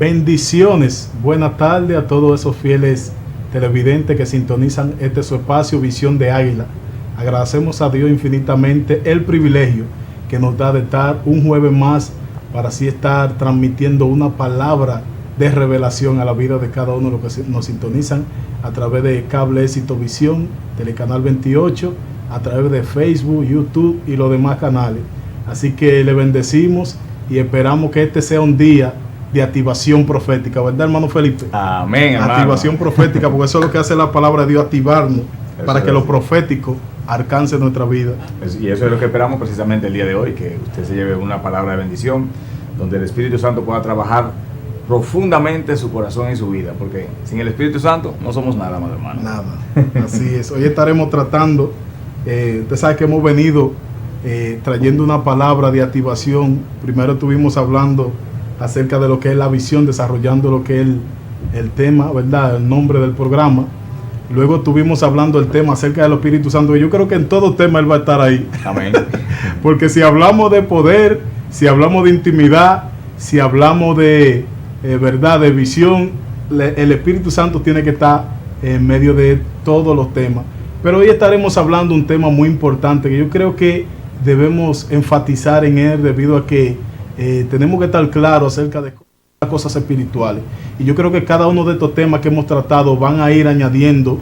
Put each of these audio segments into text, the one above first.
Bendiciones, buenas tardes a todos esos fieles televidentes que sintonizan su espacio Visión de Águila. Agradecemos a Dios infinitamente el privilegio que nos da de estar un jueves más para así estar transmitiendo una palabra de revelación a la vida de cada uno de los que nos sintonizan a través de Cable Éxito Visión, Telecanal 28, a través de Facebook, YouTube y los demás canales. Así que le bendecimos y esperamos que este sea un día de activación profética, ¿verdad, hermano Felipe? Amén, hermano. Activación profética, porque eso es lo que hace la palabra de Dios, activarnos para que lo profético alcance nuestra vida. Y eso es lo que esperamos precisamente el día de hoy, que usted se lleve una palabra de bendición, donde el Espíritu Santo pueda trabajar profundamente su corazón y su vida, porque sin el Espíritu Santo no somos nada, más hermano. Nada, así es. Hoy estaremos tratando, usted sabe que hemos venido trayendo una palabra de activación. Primero estuvimos hablando acerca de lo que es la visión, desarrollando lo que es el tema, ¿verdad? El nombre del programa. Luego estuvimos hablando del tema acerca del Espíritu Santo. Y yo creo que en todo tema Él va a estar ahí. Amén. Porque si hablamos de poder, si hablamos de intimidad, si hablamos de verdad, de visión, el Espíritu Santo tiene que estar en medio de todos los temas. Pero hoy estaremos hablando de un tema muy importante que yo creo que debemos enfatizar en él, debido a que tenemos que estar claros acerca de las cosas espirituales. Y yo creo que cada uno de estos temas que hemos tratado van a ir añadiendo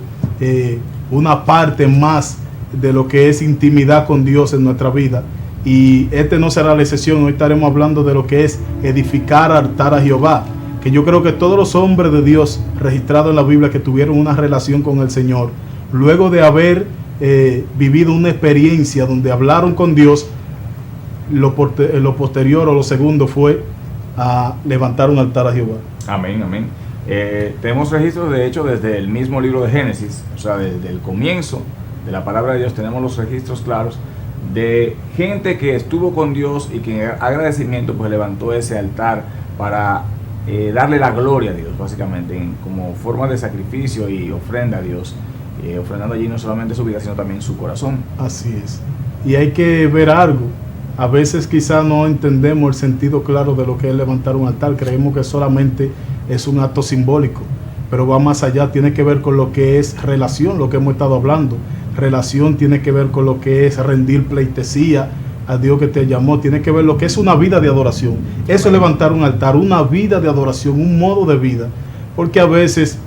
una parte más de lo que es intimidad con Dios en nuestra vida. Y este no será la excepción. Hoy estaremos hablando de lo que es edificar altar a Jehová, que yo creo que todos los hombres de Dios registrados en la Biblia que tuvieron una relación con el Señor, luego de haber vivido una experiencia donde hablaron con Dios, lo posterior o lo segundo fue a levantar un altar a Jehová. Amén, amén. Tenemos registros, de hecho, desde el mismo libro de Génesis, o sea, desde el comienzo de la palabra de Dios, tenemos los registros claros de gente que estuvo con Dios y que en agradecimiento pues levantó ese altar para darle la gloria a Dios, básicamente, como forma de sacrificio y ofrenda a Dios, ofrendando allí no solamente su vida, sino también su corazón. Así es. Y hay que ver algo. A veces quizás no entendemos el sentido claro de lo que es levantar un altar. Creemos que solamente es un acto simbólico, pero va más allá. Tiene que ver con lo que es relación, lo que hemos estado hablando. Relación tiene que ver con lo que es rendir pleitesía a Dios que te llamó. Tiene que ver lo que es una vida de adoración. Eso es levantar un altar, una vida de adoración, un modo de vida. Porque a veces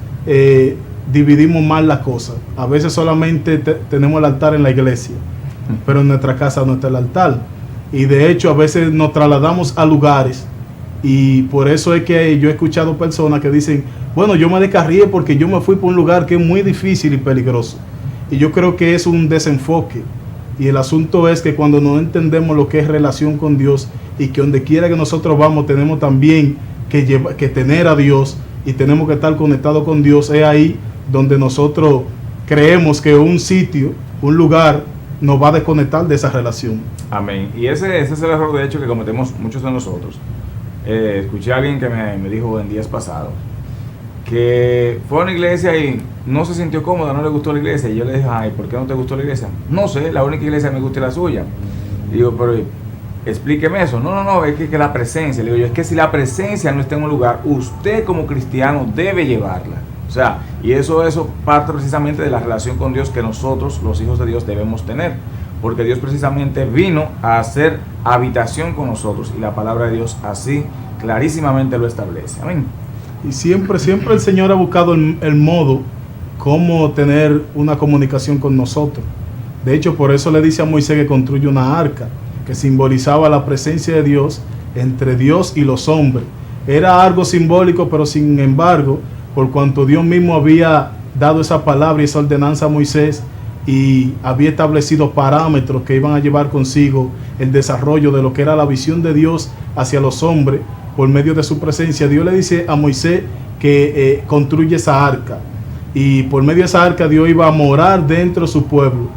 dividimos mal las cosas. A veces solamente tenemos el altar en la iglesia, pero en nuestra casa no está el altar. Y de hecho a veces nos trasladamos a lugares, y por eso es que yo he escuchado personas que dicen, bueno, yo me descarrié porque yo me fui por un lugar que es muy difícil y peligroso. Y yo creo que es un desenfoque. Y el asunto es que cuando no entendemos lo que es relación con Dios, y que donde quiera que nosotros vamos tenemos también que tener a Dios, y tenemos que estar conectados con Dios, es ahí donde nosotros creemos que un sitio, un lugar, nos va a desconectar de esa relación. Amén. Y ese es el error, de hecho, que cometemos muchos de nosotros. Escuché a alguien que me dijo en días pasados que fue a una iglesia y no se sintió cómoda, no le gustó la iglesia. Y yo le dije, ay, ¿por qué no te gustó la iglesia? No sé, la única iglesia que me gusta es la suya. Y digo, pero explíqueme eso. No, es que la presencia. Le digo yo, es que si la presencia no está en un lugar, usted como cristiano debe llevarla. O sea, y eso parte precisamente de la relación con Dios que nosotros, los hijos de Dios, debemos tener. Porque Dios precisamente vino a hacer habitación con nosotros, y la palabra de Dios así clarísimamente lo establece. Amén. Y siempre el Señor ha buscado el modo cómo tener una comunicación con nosotros. De hecho, por eso le dice a Moisés que construye una arca, que simbolizaba la presencia de Dios entre Dios y los hombres. Era algo simbólico, pero sin embargo, por cuanto Dios mismo había dado esa palabra y esa ordenanza a Moisés, y había establecido parámetros que iban a llevar consigo el desarrollo de lo que era la visión de Dios hacia los hombres por medio de su presencia, Dios le dice a Moisés que construye esa arca, y por medio de esa arca Dios iba a morar dentro de su pueblo.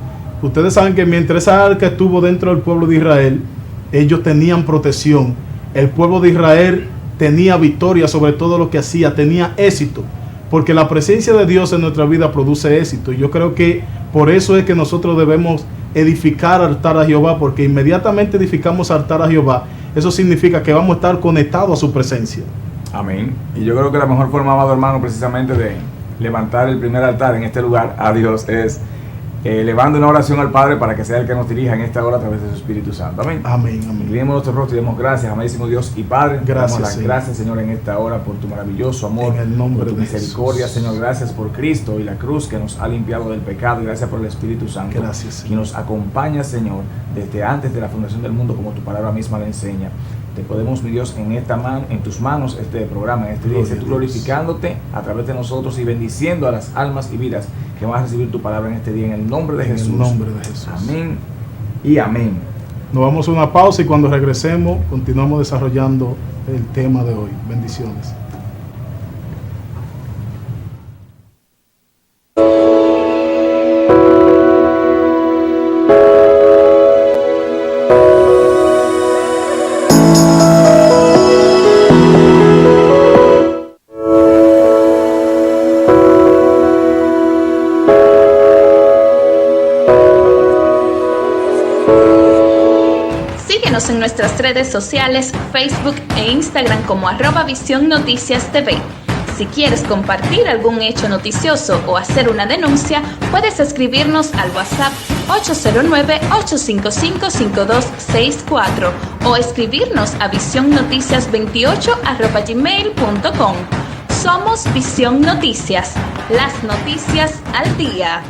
Ustedes saben que mientras esa arca estuvo dentro del pueblo de Israel, ellos tenían protección. El pueblo de Israel tenía victoria sobre todo lo que hacía, tenía éxito, porque la presencia de Dios en nuestra vida produce éxito. Y yo creo que por eso es que nosotros debemos edificar altar a Jehová, porque inmediatamente edificamos altar a Jehová, eso significa que vamos a estar conectados a su presencia. Amén. Y yo creo que la mejor forma, amado hermano, precisamente de levantar el primer altar en este lugar a Dios es elevando una oración al Padre para que sea el que nos dirija en esta hora a través de su Espíritu Santo. Amén. Amén, amén. Inclinemos nuestro rostro y demos gracias, amadísimo Dios y Padre. Gracias, damos las Señor. gracias, Señor, en esta hora por tu maravilloso amor, En el nombre por tu de misericordia, Jesús. Señor. Gracias por Cristo y la cruz que nos ha limpiado del pecado. Y gracias por el Espíritu Santo, Gracias, Señor. que nos acompaña, Señor, desde antes de la fundación del mundo, como tu palabra misma le enseña. Te podemos, mi Dios, en tus manos este programa, en este día, Gloria tú a Dios. glorificándote a través de nosotros y bendiciendo a las almas y vidas que van a recibir tu palabra en este día, en el nombre de Jesús. En el nombre de Jesús. Amén y amén. Nos vamos a una pausa y cuando regresemos continuamos desarrollando el tema de hoy. Bendiciones. Síguenos en nuestras redes sociales, Facebook e Instagram como @Visión Noticias TV. Si quieres compartir algún hecho noticioso o hacer una denuncia, puedes escribirnos al WhatsApp 809-855-5264 o escribirnos a visionnoticias28@gmail.com. Somos Visión Noticias, las noticias al día.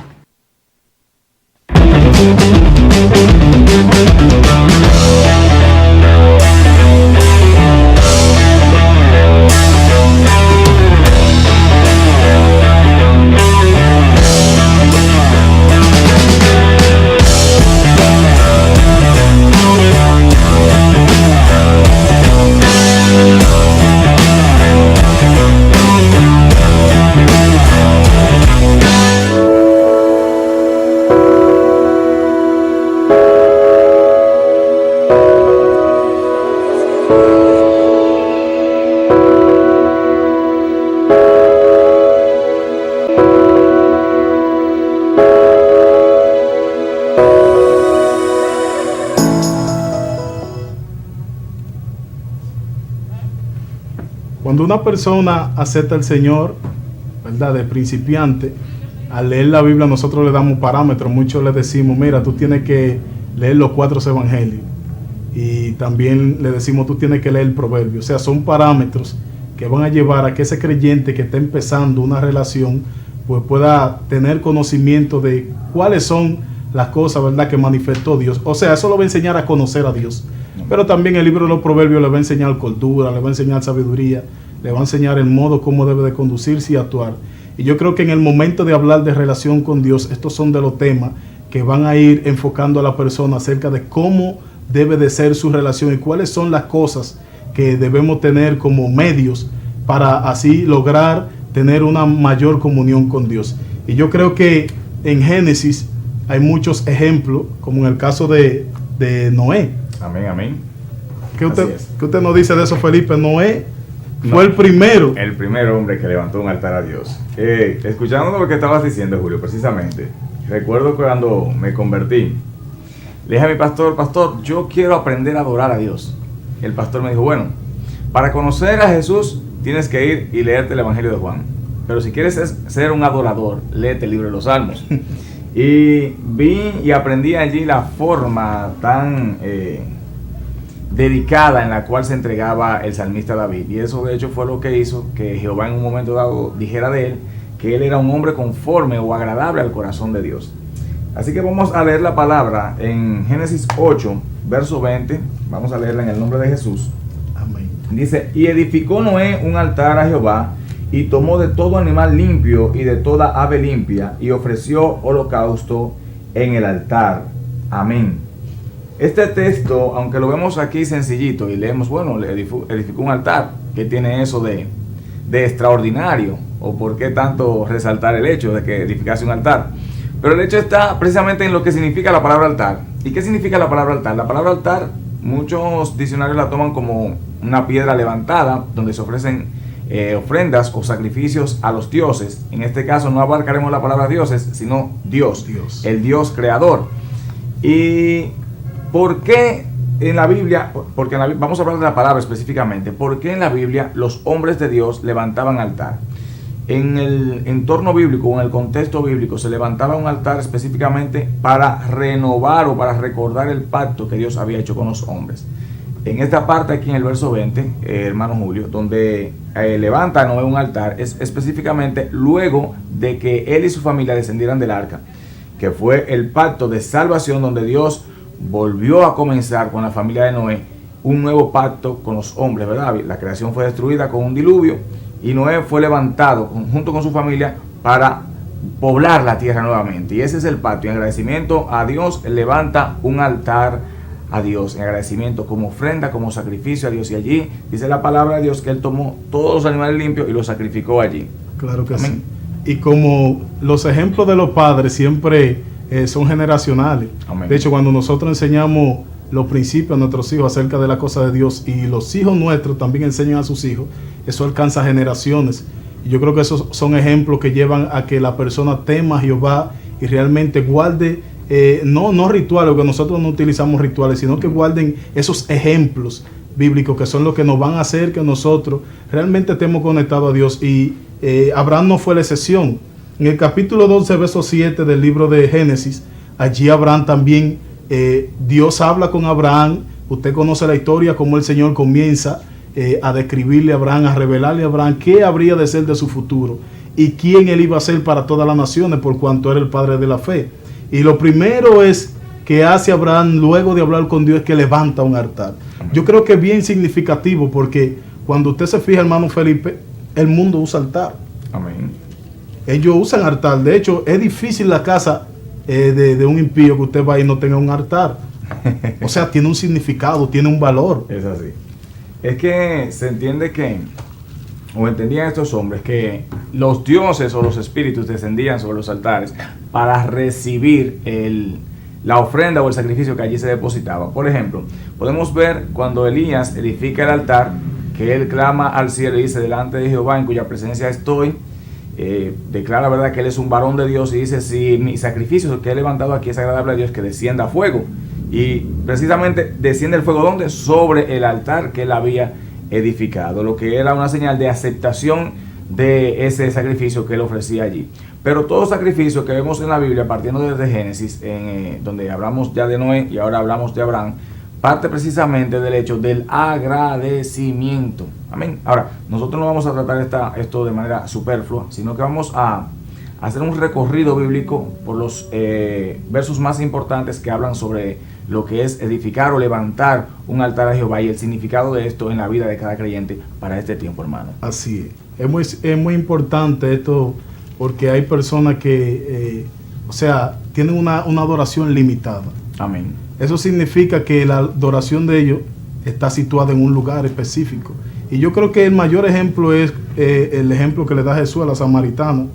Cuando una persona acepta al Señor, ¿verdad?, de principiante, al leer la Biblia nosotros le damos parámetros. Muchos le decimos, mira, tú tienes que leer los 4 evangelios. Y también le decimos, tú tienes que leer el proverbio. O sea, son parámetros que van a llevar a que ese creyente que está empezando una relación, pues pueda tener conocimiento de cuáles son las cosas, ¿verdad?, que manifestó Dios. O sea, eso lo va a enseñar a conocer a Dios. Pero también el libro de los proverbios le va a enseñar cordura, le va a enseñar sabiduría, le va a enseñar el modo cómo debe de conducirse y actuar. Y yo creo que en el momento de hablar de relación con Dios, estos son de los temas que van a ir enfocando a la persona acerca de cómo debe de ser su relación y cuáles son las cosas que debemos tener como medios para así lograr tener una mayor comunión con Dios. Y yo creo que en Génesis hay muchos ejemplos, como en el caso de Noé. Amén, amén. ¿Qué usted nos dice de eso, Felipe? Noé No, fue el primero. El primer hombre que levantó un altar a Dios. Escuchando lo que estabas diciendo, Julio, precisamente, recuerdo cuando me convertí, le dije a mi pastor, yo quiero aprender a adorar a Dios. El pastor me dijo, bueno, para conocer a Jesús tienes que ir y leerte el Evangelio de Juan. Pero si quieres ser un adorador, léete el libro de los Salmos. Y vi y aprendí allí la forma tan dedicada en la cual se entregaba el salmista David. Y eso de hecho fue lo que hizo que Jehová en un momento dado dijera de él que él era un hombre conforme o agradable al corazón de Dios. Así que vamos a leer la palabra en Génesis 8, verso 20. Vamos a leerla en el nombre de Jesús. Amén. Dice, y edificó Noé un altar a Jehová, y tomó de todo animal limpio y de toda ave limpia, y ofreció holocausto en el altar. Amén. Este texto, aunque lo vemos aquí sencillito y leemos, bueno, le edificó un altar. ¿Qué tiene eso de extraordinario? ¿O por qué tanto resaltar el hecho de que edificase un altar? Pero el hecho está precisamente en lo que significa la palabra altar. ¿Y qué significa la palabra altar? La palabra altar, muchos diccionarios la toman como una piedra levantada donde se ofrecen ofrendas o sacrificios a los dioses. En este caso no abarcaremos la palabra dioses, sino Dios, el Dios creador. ¿Y por qué en la Biblia, porque vamos a hablar de la palabra específicamente, ¿por qué en la Biblia los hombres de Dios levantaban altar? En el entorno bíblico o en el contexto bíblico se levantaba un altar específicamente para renovar o para recordar el pacto que Dios había hecho con los hombres. En esta parte aquí en el verso 20, hermano Julio, donde levanta Noé un altar, es específicamente luego de que él y su familia descendieran del arca, que fue el pacto de salvación donde Dios volvió a comenzar con la familia de Noé un nuevo pacto con los hombres, ¿verdad? La creación fue destruida con un diluvio y Noé fue levantado junto con su familia para poblar la tierra nuevamente. Y ese es el pacto. En agradecimiento a Dios, él levanta un altar a Dios, en agradecimiento como ofrenda, como sacrificio a Dios. Y allí dice la palabra de Dios que él tomó todos los animales limpios y los sacrificó allí. Claro que Amén. Sí. Y como los ejemplos de los padres siempre son generacionales. Amén. De hecho, cuando nosotros enseñamos los principios a nuestros hijos acerca de la cosa de Dios y los hijos nuestros también enseñan a sus hijos, eso alcanza generaciones. Y yo creo que esos son ejemplos que llevan a que la persona tema a Jehová y realmente guarde, no rituales, porque nosotros no utilizamos rituales, sino que guarden esos ejemplos bíblicos que son los que nos van a hacer que nosotros realmente estemos conectados a Dios. Y Abraham no fue la excepción. En el capítulo 12, verso 7 del libro de Génesis, allí Abraham también, Dios habla con Abraham. Usted conoce la historia, cómo el Señor comienza a describirle a Abraham, a revelarle a Abraham qué habría de ser de su futuro y quién él iba a ser para todas las naciones, por cuanto era el padre de la fe. Y lo primero es que hace Abraham luego de hablar con Dios es que levanta un altar. Yo creo que es bien significativo, porque cuando usted se fija, hermano Felipe, el mundo usa altar. Amén. Ellos usan altar. De hecho, es difícil la casa de un impío que usted va y no tenga un altar. O sea, tiene un significado, tiene un valor. Es así. Es que se entiende que, o entendían estos hombres, que los dioses o los espíritus descendían sobre los altares para recibir la ofrenda o el sacrificio que allí se depositaba. Por ejemplo, podemos ver cuando Elías edifica el altar, que él clama al cielo y dice: delante de Jehová en cuya presencia estoy, declara, verdad, que él es un varón de Dios, y dice: si mi sacrificio que he levantado aquí es agradable a Dios, que descienda fuego. Y precisamente desciende el fuego, ¿dónde? Sobre el altar que él había edificado, lo que era una señal de aceptación de ese sacrificio que él ofrecía allí. Pero todo sacrificio que vemos en la Biblia, partiendo desde Génesis, donde hablamos ya de Noé y ahora hablamos de Abraham, parte precisamente del hecho del agradecimiento. Amén. Ahora, nosotros no vamos a tratar esto de manera superflua, sino que vamos a hacer un recorrido bíblico por los versos más importantes que hablan sobre lo que es edificar o levantar un altar a Jehová y el significado de esto en la vida de cada creyente para este tiempo, hermano. Así es. Es muy importante esto, porque hay personas que, tienen una adoración limitada. Amén. Eso significa que la adoración de ellos está situada en un lugar específico. Y yo creo que el mayor ejemplo es el ejemplo que le da Jesús a la samaritana,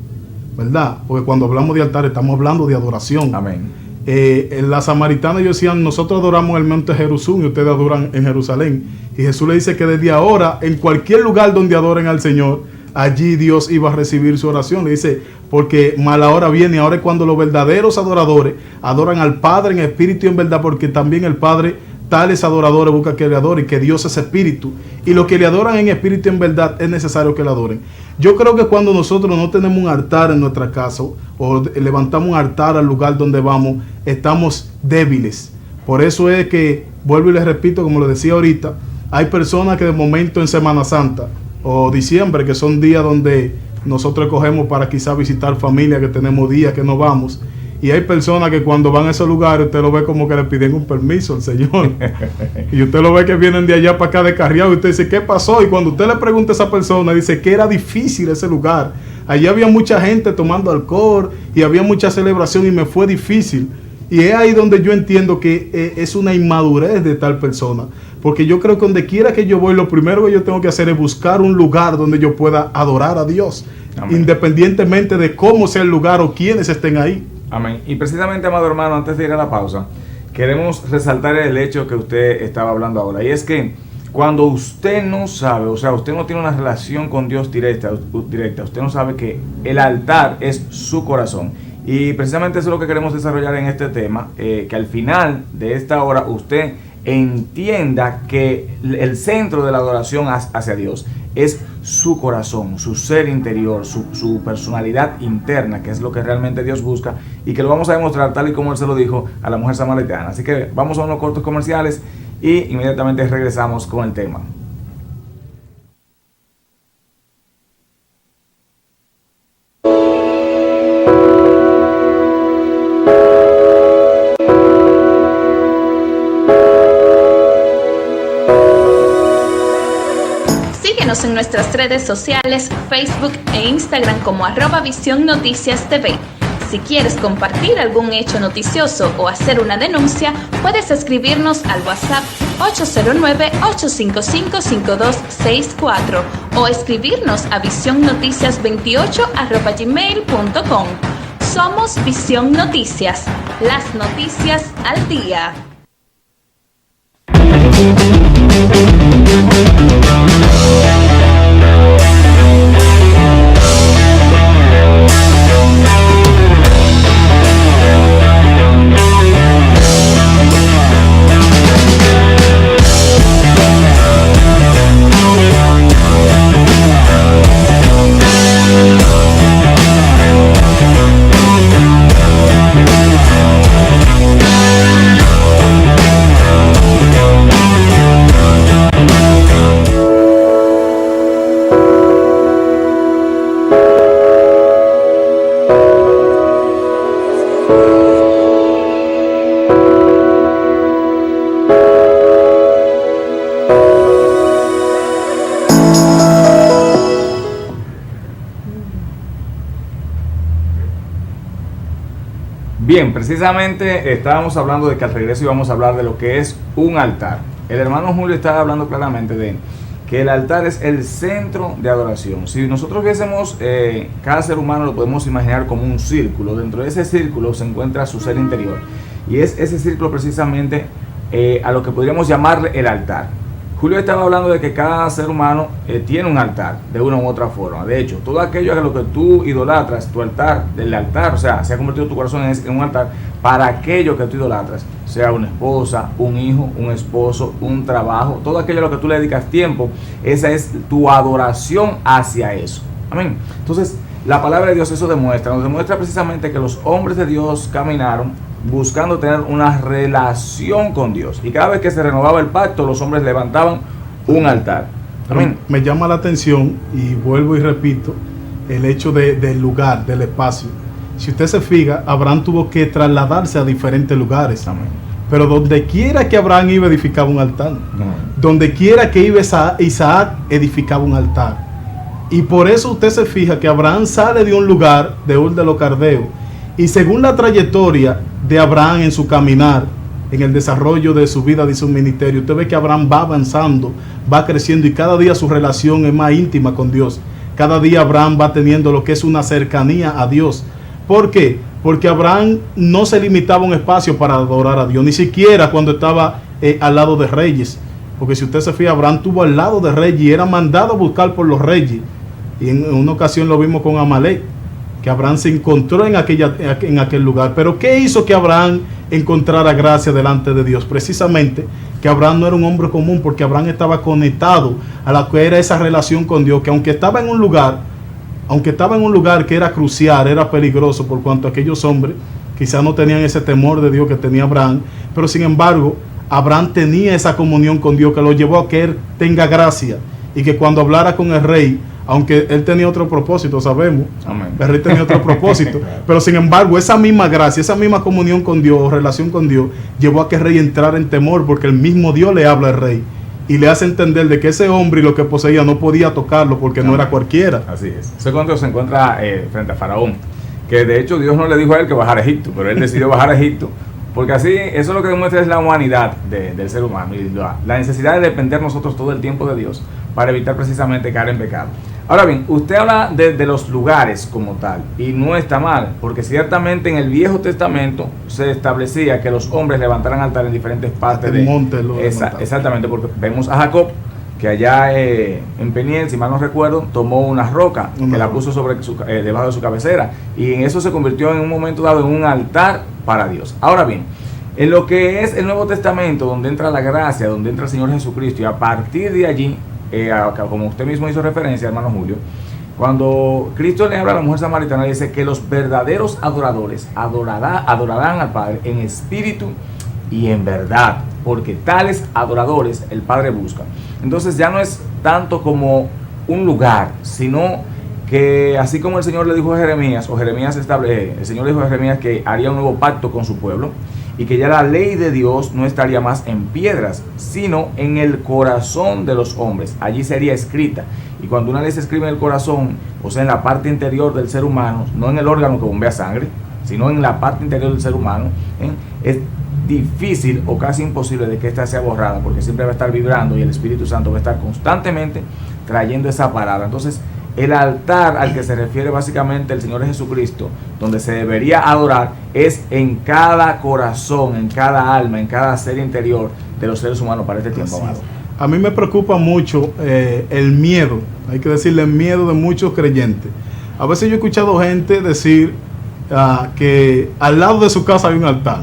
¿verdad? Porque cuando hablamos de altar estamos hablando de adoración. Amén. La samaritana, ellos decían: nosotros adoramos en el monte Jerusún y ustedes adoran en Jerusalén. Y Jesús le dice que desde ahora, en cualquier lugar donde adoren al Señor, allí Dios iba a recibir su oración. Le dice: porque mala hora viene, ahora es cuando los verdaderos adoradores adoran al Padre en espíritu y en verdad, porque también el Padre tales adoradores busca que le adoren, que Dios es espíritu, y los que le adoran en espíritu y en verdad es necesario que le adoren. Yo creo que cuando nosotros no tenemos un altar en nuestra casa o levantamos un altar al lugar donde vamos, estamos débiles. Por eso es que, vuelvo y les repito, como les decía ahorita, hay personas que de momento en Semana Santa o diciembre, que son días donde nosotros cogemos para quizás visitar familia, que tenemos días que no vamos, y hay personas que cuando van a esos lugares usted lo ve como que le piden un permiso al Señor y usted lo ve que vienen de allá para acá descarriados y usted dice: ¿qué pasó? Y cuando usted le pregunta a esa persona, dice que era difícil ese lugar, allí había mucha gente tomando alcohol y había mucha celebración y me fue difícil. Y es ahí donde yo entiendo que es una inmadurez de tal persona, porque yo creo que donde quiera que yo voy, lo primero que yo tengo que hacer es buscar un lugar donde yo pueda adorar a Dios. Amén. Independientemente de cómo sea el lugar o quiénes estén ahí. Amén. Y precisamente, amado hermano, antes de ir a la pausa, queremos resaltar el hecho que usted estaba hablando ahora, y es que cuando usted no sabe, o sea, usted no tiene una relación con Dios directa, usted no sabe que el altar es su corazón. Y precisamente eso es lo que queremos desarrollar en este tema, que al final de esta hora usted entienda que el centro de la adoración hacia Dios es su corazón, su ser interior, su personalidad interna, que es lo que realmente Dios busca, y que lo vamos a demostrar tal y como Él se lo dijo a la mujer samaritana. Así que vamos a unos cortos comerciales y inmediatamente regresamos con el tema. En nuestras redes sociales, Facebook e Instagram como @Visión Noticias TV. Si quieres compartir algún hecho noticioso o hacer una denuncia, puedes escribirnos al WhatsApp 809-855-5264 o escribirnos a visionnoticias28@gmail.com. Somos Visión Noticias, las noticias al día. Bien, precisamente estábamos hablando de que al regreso íbamos a hablar de lo que es un altar. El hermano Julio estaba hablando claramente de que el altar es el centro de adoración. Si nosotros viésemos, cada ser humano lo podemos imaginar como un círculo. Dentro de ese círculo se encuentra su ser interior. Y es ese círculo precisamente a lo que podríamos llamarle el altar. Julio estaba hablando de que cada ser humano tiene un altar de una u otra forma. De hecho, todo aquello a lo que tú idolatras, tu altar, del altar, o sea, se ha convertido tu corazón en un altar para aquello que tú idolatras, sea una esposa, un hijo, un esposo, un trabajo, todo aquello a lo que tú le dedicas tiempo, esa es tu adoración hacia eso. Amén. Entonces, la palabra de Dios eso nos demuestra precisamente que los hombres de Dios caminaron buscando tener una relación con Dios. Y cada vez que se renovaba el pacto, los hombres levantaban un altar. Amén. Me llama la atención, y vuelvo y repito, el hecho del lugar, del espacio. Si usted se fija, Abraham tuvo que trasladarse a diferentes lugares. Amén. Pero donde quiera que Abraham iba, edificaba un altar. Donde quiera que iba Isaac, edificaba un altar. Y por eso usted se fija que Abraham sale de un lugar, de Ur de los Caldeos, y según la trayectoria de Abraham en su caminar, en el desarrollo de su vida, de su ministerio, usted ve que Abraham va avanzando, va creciendo, y cada día su relación es más íntima con Dios. Cada día Abraham va teniendo lo que es una cercanía a Dios. ¿Por qué? Porque Abraham no se limitaba a un espacio para adorar a Dios, ni siquiera cuando estaba al lado de reyes. Porque si usted se fija, Abraham estuvo al lado de reyes y era mandado a buscar por los reyes. Y en una ocasión lo vimos con Amalek, que Abraham se encontró en aquel lugar. Pero ¿qué hizo que Abraham encontrara gracia delante de Dios? Precisamente que Abraham no era un hombre común, porque Abraham estaba conectado a la que era esa relación con Dios, que aunque estaba en un lugar que era crucial, era peligroso, por cuanto aquellos hombres quizás no tenían ese temor de Dios que tenía Abraham, pero sin embargo Abraham tenía esa comunión con Dios que lo llevó a que él tenga gracia, y que cuando hablara con el rey, aunque él tenía otro propósito, sabemos, Amén. El rey tenía otro propósito, pero sin embargo esa misma gracia, esa misma comunión con Dios, relación con Dios, llevó a que el rey entrara en temor, porque el mismo Dios le habla al rey y le hace entender de que ese hombre y lo que poseía no podía tocarlo, porque no era cualquiera. Así es. Ese cuento se encuentra frente a Faraón, que de hecho Dios no le dijo a él que bajara a Egipto, pero él decidió bajar a Egipto, porque así, eso lo que demuestra es la humanidad del ser humano, la necesidad de depender nosotros todo el tiempo de Dios para evitar precisamente caer en pecado. Ahora bien, usted habla de los lugares como tal, y no está mal, porque ciertamente en el Viejo Testamento se establecía que los hombres levantaran altar en diferentes partes del monte. Exactamente, porque vemos a Jacob, que allá en Peniel, si mal no recuerdo, tomó una roca que la puso debajo de su cabecera, y en eso se convirtió en un momento dado en un altar para Dios. Ahora bien, En lo que es el Nuevo Testamento, donde entra la gracia, donde entra el Señor Jesucristo, y a partir de allí, como usted mismo hizo referencia, hermano Julio, cuando Cristo le habla a la mujer samaritana, dice que los verdaderos adoradores adorarán al Padre en espíritu y en verdad, porque tales adoradores el Padre busca. Entonces ya no es tanto como un lugar, sino que así como el Señor le dijo a Jeremías, el Señor le dijo a Jeremías que haría un nuevo pacto con su pueblo, y que ya la ley de Dios no estaría más en piedras, sino en el corazón de los hombres. Allí sería escrita. Y cuando una ley se escribe en el corazón, o sea, en la parte interior del ser humano, no en el órgano que bombea sangre, sino en la parte interior del ser humano, es difícil o casi imposible de que ésta sea borrada, porque siempre va a estar vibrando y el Espíritu Santo va a estar constantemente trayendo esa palabra. Entonces, el altar al que se refiere básicamente el Señor Jesucristo, donde se debería adorar, es en cada corazón, en cada alma, en cada ser interior de los seres humanos para este tiempo, amado. A mí me preocupa mucho el miedo, hay que decirle el miedo de muchos creyentes. A veces yo he escuchado gente decir que al lado de su casa hay un altar.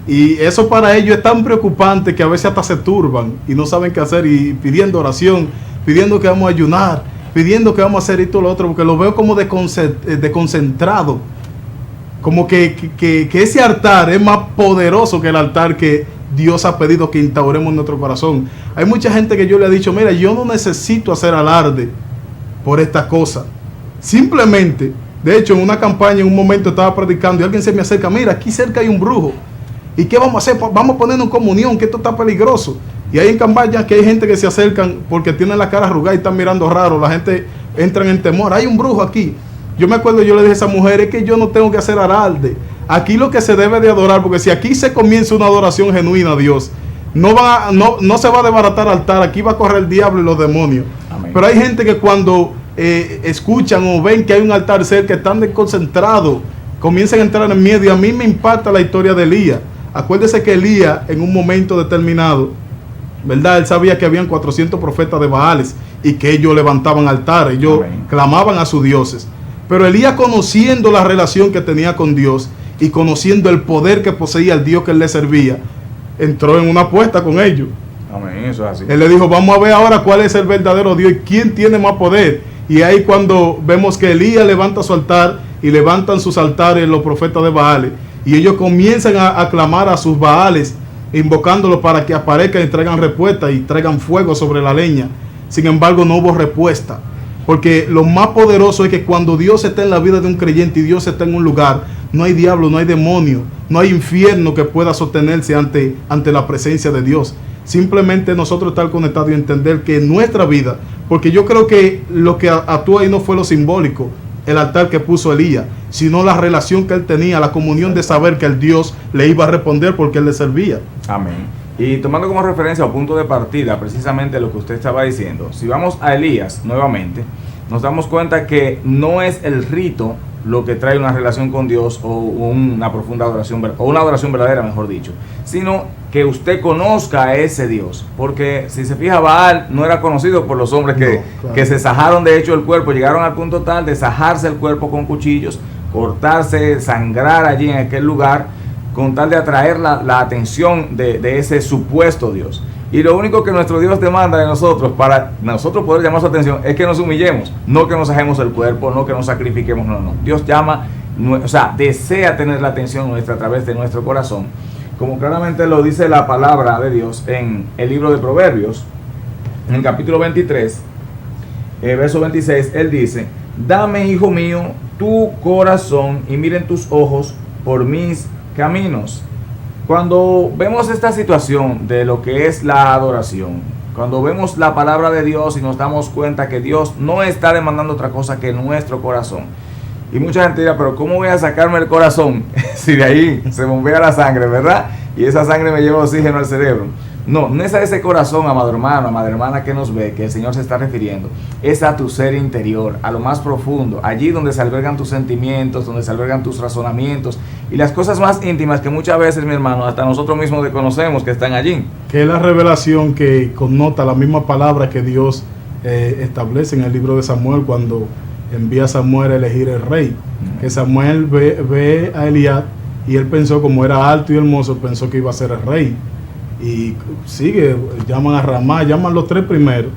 Y eso para ellos es tan preocupante que a veces hasta se turban y no saben qué hacer, y pidiendo oración, pidiendo que vamos a ayunar, pidiendo que vamos a hacer esto o lo otro, porque lo veo como desconcentrado, como que ese altar es más poderoso que el altar que Dios ha pedido que instauremos en nuestro corazón. Hay mucha gente que yo le he dicho, mira, yo no necesito hacer alarde por esta cosa, simplemente, de hecho en una campaña en un momento estaba predicando y alguien se me acerca, mira, aquí cerca hay un brujo, ¿y qué vamos a hacer? Vamos a ponernos en comunión, que esto está peligroso. Y hay en campaña que hay gente que se acercan porque tienen la cara arrugada y están mirando raro, la gente entra en temor, hay un brujo aquí. Yo me acuerdo, yo le dije a esa mujer, es que yo no tengo que hacer alarde, aquí lo que se debe de adorar, porque si aquí se comienza una adoración genuina a Dios, no se va a desbaratar altar, aquí va a correr el diablo y los demonios. Amén. Pero hay gente que cuando escuchan o ven que hay un altar cerca, están desconcentrados, comienzan a entrar en miedo, y a mí me impacta la historia de Elías. Acuérdese que Elías en un momento determinado, ¿verdad? Él sabía que habían 400 profetas de Baales y que ellos levantaban altares, ellos clamaban a sus dioses. Pero Elías, conociendo la relación que tenía con Dios y conociendo el poder que poseía el Dios que él le servía, entró en una apuesta con ellos. Amén, eso es así. Él le dijo, vamos a ver ahora cuál es el verdadero Dios y quién tiene más poder. Y ahí cuando vemos que Elías levanta su altar y levantan sus altares los profetas de Baales, y ellos comienzan a clamar a sus Baales, invocándolos para que aparezcan y traigan respuesta y traigan fuego sobre la leña. Sin embargo, no hubo respuesta, porque lo más poderoso es que cuando Dios está en la vida de un creyente y Dios está en un lugar, no hay diablo, no hay demonio, no hay infierno que pueda sostenerse ante la presencia de Dios. Simplemente nosotros estar conectados y entender que nuestra vida, porque yo creo que lo que actuó ahí no fue lo simbólico, el altar que puso Elías, sino la relación que él tenía, la comunión de saber que el Dios le iba a responder porque él le servía. Amén. Y tomando como referencia o punto de partida precisamente lo que usted estaba diciendo, si vamos a Elías nuevamente, nos damos cuenta que no es el rito lo que trae una relación con Dios o una profunda adoración, o una adoración verdadera, mejor dicho, sino que usted conozca a ese Dios, porque si se fija, Baal no era conocido por los hombres que se sajaron de hecho el cuerpo, llegaron al punto tal de sajarse el cuerpo con cuchillos, cortarse, sangrar allí en aquel lugar, con tal de atraer la atención de ese supuesto Dios. Y lo único que nuestro Dios demanda de nosotros, para nosotros poder llamar su atención, es que nos humillemos, no que nos sajemos el cuerpo, no que nos sacrifiquemos, no. Dios llama, desea tener la atención nuestra a través de nuestro corazón, como claramente lo dice la palabra de Dios en el libro de Proverbios, en el capítulo 23, verso 26, él dice, dame, hijo mío, tu corazón y miren tus ojos por mis caminos. Cuando vemos esta situación de lo que es la adoración, cuando vemos la palabra de Dios y nos damos cuenta que Dios no está demandando otra cosa que nuestro corazón. Y mucha gente dirá, pero ¿cómo voy a sacarme el corazón si de ahí se bombea la sangre, verdad? Y esa sangre me lleva oxígeno al cerebro. No es a ese corazón, amado hermano, amada hermana que nos ve, que el Señor se está refiriendo. Es a tu ser interior, a lo más profundo, allí donde se albergan tus sentimientos, donde se albergan tus razonamientos y las cosas más íntimas que muchas veces, mi hermano, hasta nosotros mismos desconocemos que están allí. Que es la revelación que connota la misma palabra que Dios establece en el libro de Samuel cuando envía a Samuel a elegir el rey. Que Samuel ve a Eliab y él pensó, como era alto y hermoso, pensó que iba a ser el rey. Y sigue, llaman a Ramá, llaman los 3 primeros,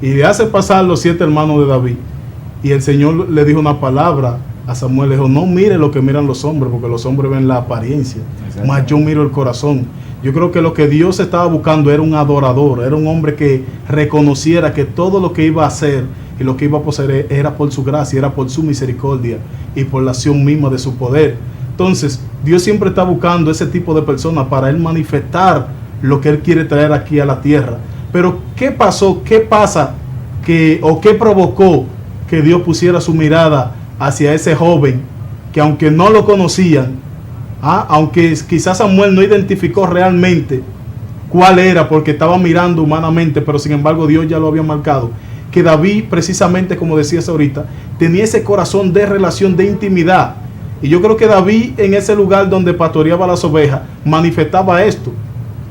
y le hace pasar los 7 hermanos de David. Y el Señor le dijo una palabra a Samuel, le dijo, no mire lo que miran los hombres, porque los hombres ven la apariencia, mas yo miro el corazón. Yo creo que lo que Dios estaba buscando era un adorador, era un hombre que reconociera que todo lo que iba a hacer y lo que iba a poseer era por su gracia, era por su misericordia y por la acción misma de su poder. Entonces, Dios siempre está buscando ese tipo de personas para Él manifestar lo que Él quiere traer aquí a la tierra. Pero, ¿qué pasó? ¿Qué pasa? ¿O qué provocó que Dios pusiera su mirada hacia ese joven que, aunque no lo conocían, aunque quizás Samuel no identificó realmente cuál era porque estaba mirando humanamente, pero sin embargo Dios ya lo había marcado, que David, precisamente como decías ahorita, tenía ese corazón de relación, de intimidad? Y yo creo que David, en ese lugar donde pastoreaba las ovejas, manifestaba esto,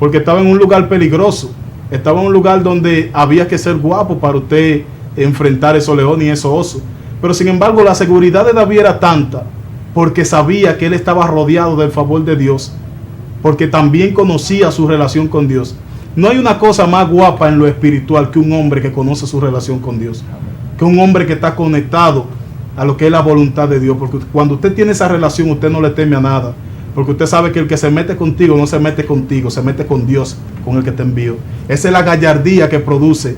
porque estaba en un lugar peligroso, estaba en un lugar donde había que ser guapo para usted enfrentar esos leones y esos osos. Pero sin embargo la seguridad de David era tanta, porque sabía que él estaba rodeado del favor de Dios, porque también conocía su relación con Dios. No hay una cosa más guapa en lo espiritual que un hombre que conoce su relación con Dios, que un hombre que está conectado a lo que es la voluntad de Dios, porque cuando usted tiene esa relación, usted no le teme a nada, porque usted sabe que el que se mete contigo no se mete contigo, se mete con Dios, con el que te envió. Esa es la gallardía que produce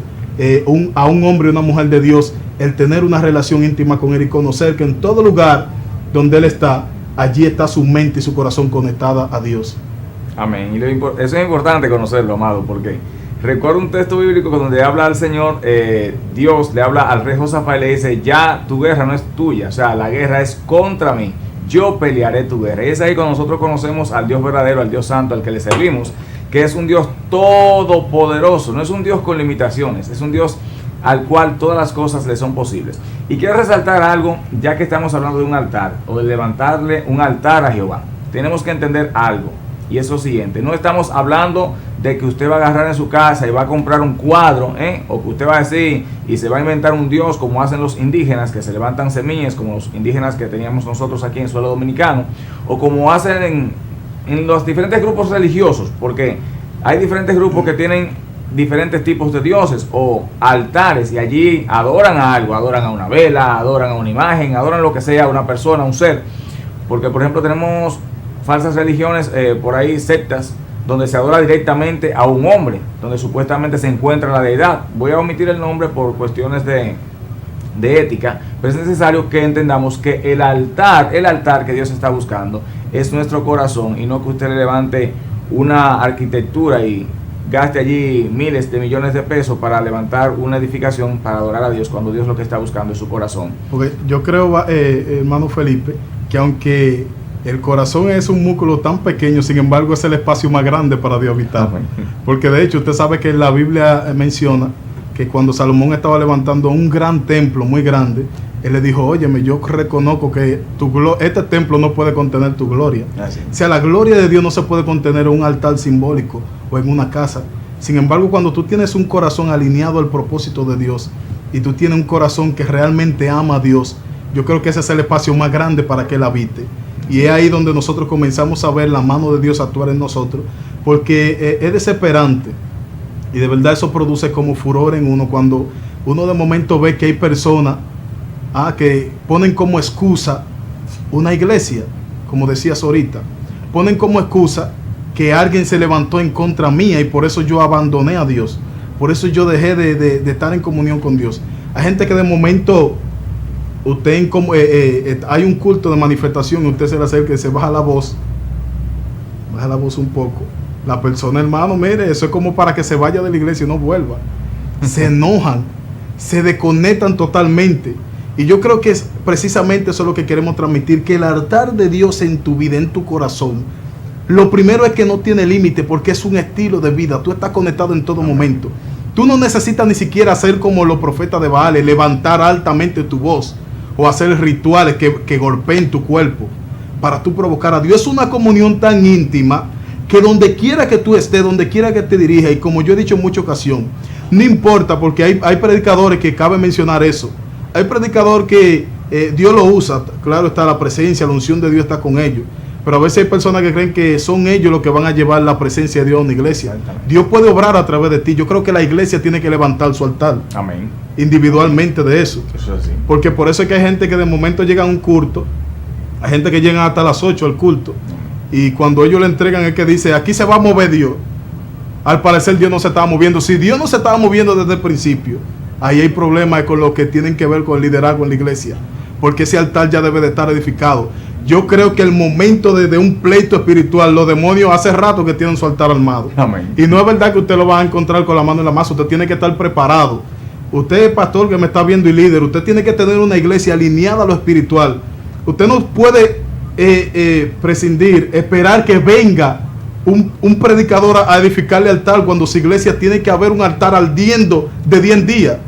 a un hombre y una mujer de Dios, el tener una relación íntima con Él y conocer que en todo lugar donde Él está, allí está su mente y su corazón conectada a Dios. Amén. Y eso es importante conocerlo, amado, porque recuerdo un texto bíblico donde habla al Señor, Dios le habla al rey Josafat y le dice, ya tu guerra no es tuya, o sea, la guerra es contra mí, yo pelearé tu guerra. Y es ahí cuando nosotros conocemos al Dios verdadero, al Dios santo, al que le servimos, que es un Dios todopoderoso, no es un Dios con limitaciones, es un Dios al cual todas las cosas le son posibles. Y quiero resaltar algo, ya que estamos hablando de un altar, o de levantarle un altar a Jehová. Tenemos que entender algo, y es lo siguiente: no estamos hablando de que usted va a agarrar en su casa y va a comprar un cuadro, o que usted va a decir y se va a inventar un Dios como hacen los indígenas, que se levantan semillas, como los indígenas que teníamos nosotros aquí en suelo dominicano, o como hacen en los diferentes grupos religiosos, porque hay diferentes grupos que tienen diferentes tipos de dioses o altares, y allí adoran a algo, adoran a una vela, adoran a una imagen, adoran lo que sea, una persona, un ser. Porque por ejemplo tenemos falsas religiones, por ahí sectas, donde se adora directamente a un hombre, donde supuestamente se encuentra la deidad. Voy a omitir el nombre por cuestiones de ética, pero es necesario que entendamos que el altar que Dios está buscando es nuestro corazón, y no que usted le levante una arquitectura y gaste allí miles de millones de pesos para levantar una edificación para adorar a Dios, cuando Dios lo que está buscando es su corazón. Porque yo creo, hermano Felipe, que aunque el corazón es un músculo tan pequeño, sin embargo es el espacio más grande para Dios habitar. Porque de hecho usted sabe que la Biblia menciona que cuando Salomón estaba levantando un gran templo muy grande, él le dijo, óyeme, yo reconozco que este templo no puede contener tu gloria. O sea, la gloria de Dios no se puede contener en un altar simbólico o en una casa. Sin embargo, cuando tú tienes un corazón alineado al propósito de Dios y tú tienes un corazón que realmente ama a Dios, yo creo que ese es el espacio más grande para que Él habite. Y es ahí donde nosotros comenzamos a ver la mano de Dios actuar en nosotros, porque es desesperante. Y de verdad eso produce como furor en uno cuando uno de momento ve que hay personas que ponen como excusa una iglesia, como decías ahorita. Ponen como excusa que alguien se levantó en contra mía y por eso yo abandoné a Dios. Por eso yo dejé de estar en comunión con Dios. Hay gente que de momento hay un culto de manifestación y usted se le acerca y se baja la voz un poco. La persona, hermano, mire, eso es como para que se vaya de la iglesia y no vuelva. Se enojan, se desconectan totalmente. Y yo creo que es precisamente eso lo que queremos transmitir, que el altar de Dios en tu vida, en tu corazón, lo primero es que no tiene límite, porque es un estilo de vida. Tú estás conectado en todo momento. Tú no necesitas ni siquiera hacer como los profetas de Baal, levantar altamente tu voz o hacer rituales que golpeen tu cuerpo para tú provocar a Dios. Es una comunión tan íntima que donde quiera que tú estés, donde quiera que te dirijas, y como yo he dicho en muchas ocasiones, no importa, porque hay predicadores que cabe mencionar eso. Hay predicador que Dios lo usa, claro está, la presencia, la unción de Dios está con ellos, Pero a veces hay personas que creen que son ellos los que van a llevar la presencia de Dios a una iglesia. Dios puede obrar a través de ti. Yo creo que la iglesia tiene que levantar su altar. Amén. Individualmente de eso. Eso es así. Porque por eso es que hay gente que de momento llega a un culto. Hay gente que llega hasta las 8 al culto. Y cuando ellos le entregan es que dice, aquí se va a mover Dios. Al parecer Dios no se estaba moviendo. Si Dios no se estaba moviendo desde el principio, ahí hay problemas con lo que tienen que ver con el liderazgo en la iglesia. Porque ese altar ya debe de estar edificado. Yo creo que el momento de un pleito espiritual, los demonios hace rato que tienen su altar armado. Amén. Y no es verdad que usted lo va a encontrar con la mano en la masa. Usted tiene que estar preparado. Usted, pastor, que me está viendo y líder, usted tiene que tener una iglesia alineada a lo espiritual. Usted no puede prescindir, esperar que venga un predicador a edificarle altar cuando su iglesia tiene que haber un altar ardiendo de día en día.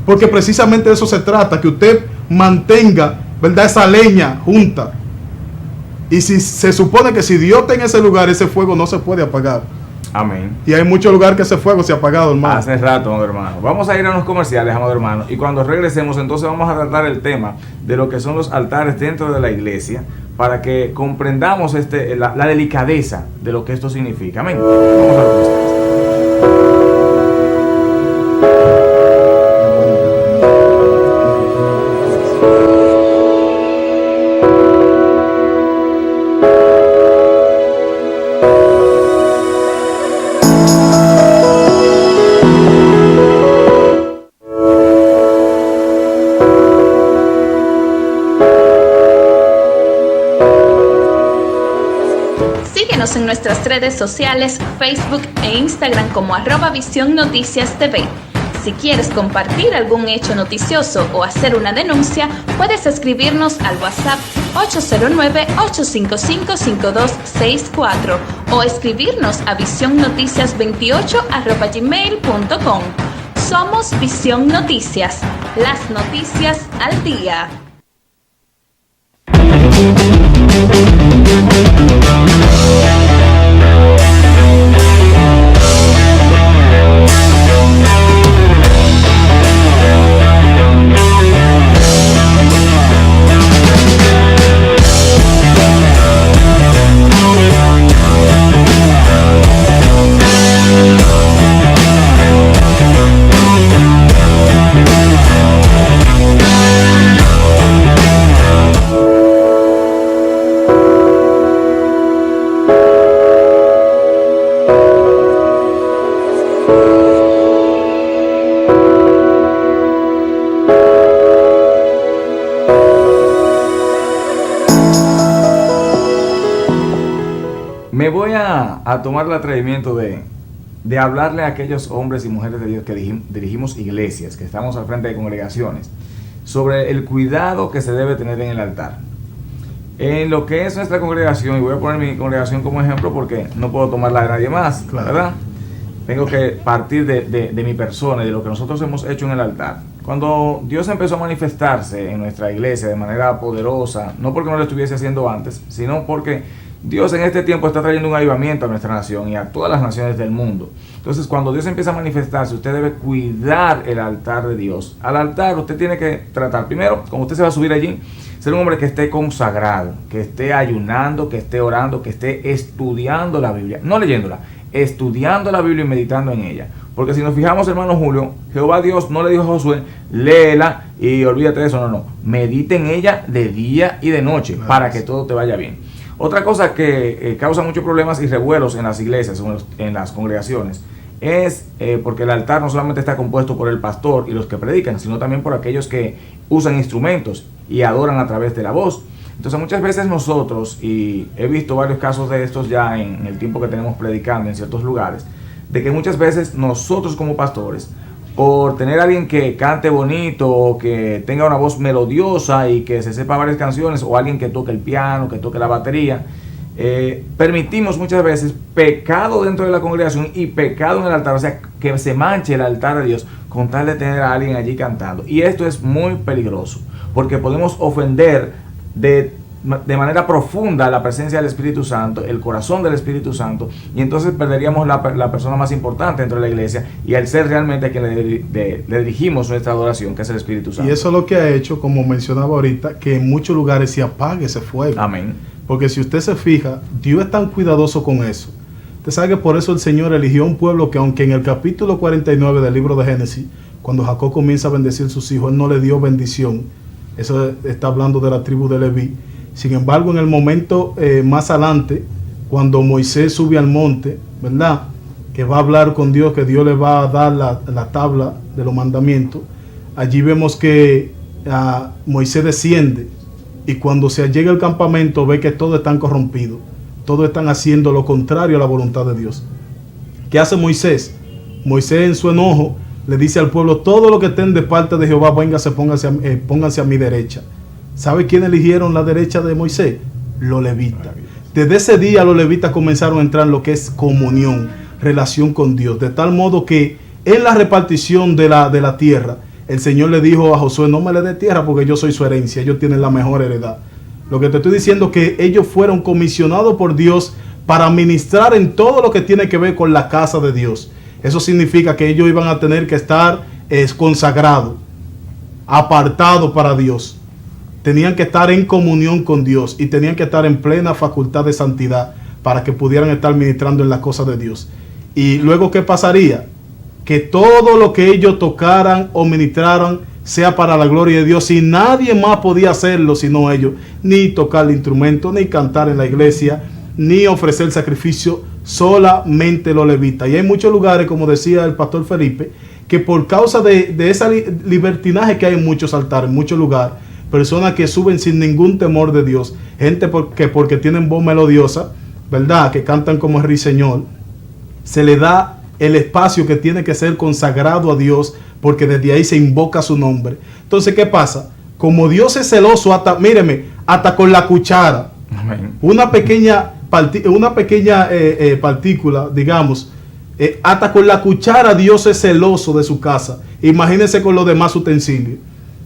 Porque precisamente de eso se trata, que usted mantenga, ¿verdad?, esa leña junta. Y si se supone que si Dios está en ese lugar, ese fuego no se puede apagar. Amén. Y hay muchos lugares que ese fuego se ha apagado, hermano. Hace rato, amado hermano. Vamos a ir a unos comerciales, amado hermano. Y cuando regresemos, entonces vamos a tratar el tema de lo que son los altares dentro de la iglesia, para que comprendamos la delicadeza de lo que esto significa. Amén. Vamos a los comerciales. En nuestras redes sociales, Facebook e Instagram como @Visión Noticias TV. Si quieres compartir algún hecho noticioso o hacer una denuncia, puedes escribirnos al WhatsApp 809-855-5264 o escribirnos a visionnoticias28@gmail.com. Somos Visión Noticias, las noticias al día. Me voy a tomar el atrevimiento de hablarle a aquellos hombres y mujeres de Dios que dirigimos iglesias, que estamos al frente de congregaciones, sobre el cuidado que se debe tener en el altar. En lo que es nuestra congregación, y voy a poner mi congregación como ejemplo porque no puedo tomarla de nadie más, Claro. ¿verdad? Tengo que partir de mi persona y de lo que nosotros hemos hecho en el altar. Cuando Dios empezó a manifestarse en nuestra iglesia de manera poderosa, no porque no lo estuviese haciendo antes, sino porque Dios en este tiempo está trayendo un avivamiento a nuestra nación y a todas las naciones del mundo. Entonces, cuando Dios empieza a manifestarse, usted debe cuidar el altar de Dios. Al altar usted tiene que tratar, primero, cuando usted se va a subir allí, ser un hombre que esté consagrado, que esté ayunando, que esté orando, que esté estudiando la Biblia, no leyéndola, estudiando la Biblia y meditando en ella. Porque si nos fijamos, hermano Julio, Jehová Dios no le dijo a Josué, léela y olvídate de eso, no, medite en ella de día y de noche, claro, para que todo te vaya bien. Otra cosa que causa muchos problemas y revuelos en las iglesias o en las congregaciones es porque el altar no solamente está compuesto por el pastor y los que predican, sino también por aquellos que usan instrumentos y adoran a través de la voz. Entonces muchas veces nosotros, y he visto varios casos de estos ya en el tiempo que tenemos predicando en ciertos lugares, de que muchas veces nosotros como pastores, por tener a alguien que cante bonito o que tenga una voz melodiosa y que se sepa varias canciones, o alguien que toque el piano, que toque la batería, permitimos muchas veces pecado dentro de la congregación y pecado en el altar, o sea, que se manche el altar de Dios con tal de tener a alguien allí cantando. Y esto es muy peligroso, porque podemos ofender de manera profunda la presencia del Espíritu Santo, el corazón del Espíritu Santo, y entonces perderíamos la persona más importante dentro de la iglesia y al ser realmente a quien le dirigimos nuestra adoración, que es el Espíritu Santo. Y eso es lo que ha hecho, como mencionaba ahorita, que en muchos lugares se apague ese fuego. Amén. Porque si usted se fija, Dios es tan cuidadoso con eso. Usted sabe que por eso el Señor eligió un pueblo que, aunque en el capítulo 49 del libro de Génesis, cuando Jacob comienza a bendecir a sus hijos, él no le dio bendición. Eso está hablando de la tribu de Leví. Sin embargo, en el momento más adelante, cuando Moisés sube al monte, ¿verdad?, que va a hablar con Dios, que Dios le va a dar la tabla de los mandamientos, allí vemos que Moisés desciende, y cuando se llega al campamento ve que todos están corrompidos, todos están haciendo lo contrario a la voluntad de Dios. ¿Qué hace Moisés? Moisés, en su enojo, le dice al pueblo: todo lo que estén de parte de Jehová, véngase, pónganse a mi derecha. ¿Sabe quién eligieron la derecha de Moisés? Los levitas. Desde ese día los levitas comenzaron a entrar en lo que es comunión, relación con Dios, de tal modo que en la repartición de la tierra, el Señor le dijo a Josué: no me le dé tierra porque yo soy su herencia, ellos tienen la mejor heredad. Lo que te estoy diciendo es que ellos fueron comisionados por Dios para ministrar en todo lo que tiene que ver con la casa de Dios. Eso significa que ellos iban a tener que estar consagrados, apartados para Dios. Tenían que estar en comunión con Dios y tenían que estar en plena facultad de santidad para que pudieran estar ministrando en las cosas de Dios. Y luego, ¿qué pasaría? Que todo lo que ellos tocaran o ministraran sea para la gloria de Dios, y nadie más podía hacerlo sino ellos, ni tocar el instrumento, ni cantar en la iglesia, ni ofrecer sacrificio, solamente los levitas. Y hay muchos lugares, como decía el pastor Felipe, que por causa de esa libertinaje que hay en muchos altares, en muchos lugares, personas que suben sin ningún temor de Dios, gente porque tienen voz melodiosa, ¿verdad?, que cantan como el Ruiseñor, se le da el espacio que tiene que ser consagrado a Dios, porque desde ahí se invoca su nombre. Entonces, ¿qué pasa? Como Dios es celoso, hasta con la cuchara, amén, una pequeña partícula, digamos, hasta con la cuchara Dios es celoso de su casa. Imagínense con los demás utensilios.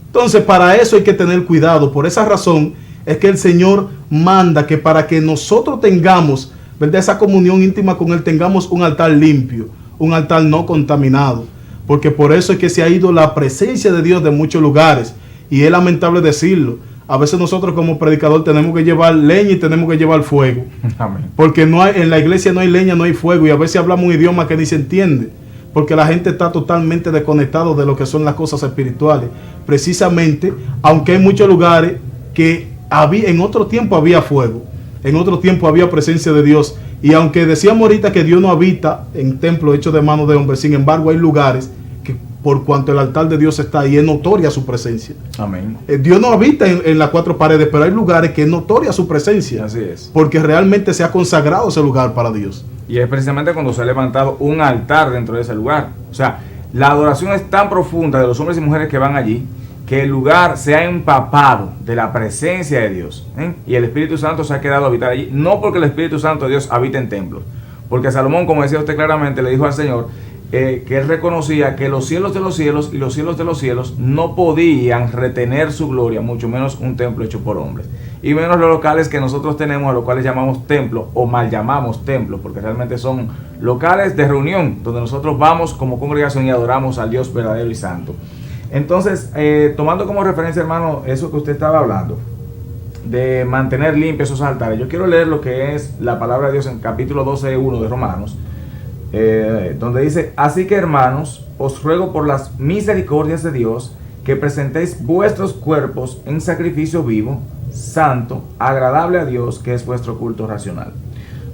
Entonces, para eso hay que tener cuidado. Por esa razón es que el Señor manda que para que nosotros tengamos, ¿verdad?, esa comunión íntima con Él, tengamos un altar limpio, un altar no contaminado. Porque por eso es que se ha ido la presencia de Dios de muchos lugares. Y es lamentable decirlo. A veces nosotros como predicador tenemos que llevar leña y tenemos que llevar fuego. Amén. Porque en la iglesia no hay leña, no hay fuego. Y a veces hablamos un idioma que ni se entiende. Porque la gente está totalmente desconectado de lo que son las cosas espirituales. Precisamente, aunque hay muchos lugares que en otro tiempo había fuego. En otro tiempo había presencia de Dios. Y aunque decíamos ahorita que Dios no habita en templos hechos de manos de hombres, sin embargo hay lugares que, por cuanto el altar de Dios está ahí, es notoria su presencia. Amén. Dios no habita en las cuatro paredes, pero hay lugares que es notoria su presencia. Así es. Porque realmente se ha consagrado ese lugar para Dios. Y es precisamente cuando se ha levantado un altar dentro de ese lugar. O sea, la adoración es tan profunda de los hombres y mujeres que van allí, que el lugar se ha empapado de la presencia de Dios, y el Espíritu Santo se ha quedado a habitar allí. No porque el Espíritu Santo de Dios habita en templos, porque Salomón, como decía usted claramente, le dijo al Señor que él reconocía que los cielos de los cielos y los cielos de los cielos no podían retener su gloria, mucho menos un templo hecho por hombres, y menos los locales que nosotros tenemos, a los cuales llamamos templos o mal llamamos templos, porque realmente son locales de reunión donde nosotros vamos como congregación y adoramos al Dios verdadero y santo. Entonces, tomando como referencia, hermano, eso que usted estaba hablando, de mantener limpios esos altares, yo quiero leer lo que es la palabra de Dios en capítulo 12:1 de Romanos, donde dice: así que, hermanos, os ruego por las misericordias de Dios que presentéis vuestros cuerpos en sacrificio vivo, santo, agradable a Dios, que es vuestro culto racional.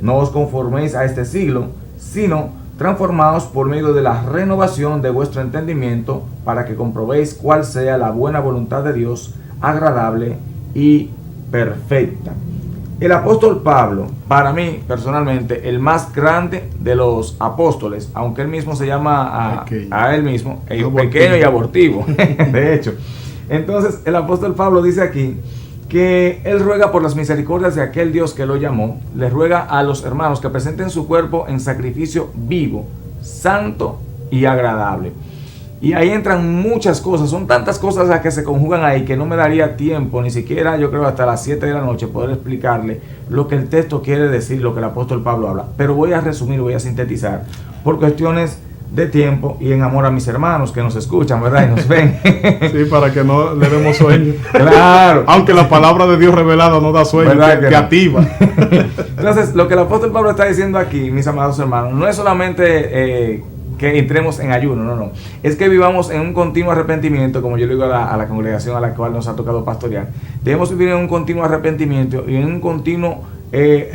No os conforméis a este siglo, sino transformados por medio de la renovación de vuestro entendimiento, para que comprobéis cuál sea la buena voluntad de Dios, agradable y perfecta. El apóstol Pablo, para mí personalmente, el más grande de los apóstoles, aunque él mismo se llama a él mismo pequeño y abortivo, de hecho. Entonces el apóstol Pablo dice aquí que él ruega por las misericordias de aquel Dios que lo llamó, le ruega a los hermanos que presenten su cuerpo en sacrificio vivo, santo y agradable. Y ahí entran muchas cosas, son tantas cosas las que se conjugan ahí que no me daría tiempo, ni siquiera yo creo hasta las 7 de la noche, poder explicarle lo que el texto quiere decir, lo que el apóstol Pablo habla. Pero voy a resumir, voy a sintetizar, por cuestiones de tiempo y en amor a mis hermanos que nos escuchan, ¿verdad? Y nos ven. Sí, para que no le demos sueño. Claro. Aunque la palabra de Dios revelada no da sueño, que no? activa. Entonces, lo que el apóstol Pablo está diciendo aquí, mis amados hermanos, no es solamente que entremos en ayuno, no. Es que vivamos en un continuo arrepentimiento, como yo le digo a la congregación a la cual nos ha tocado pastorear. Debemos vivir en un continuo arrepentimiento y en un continuo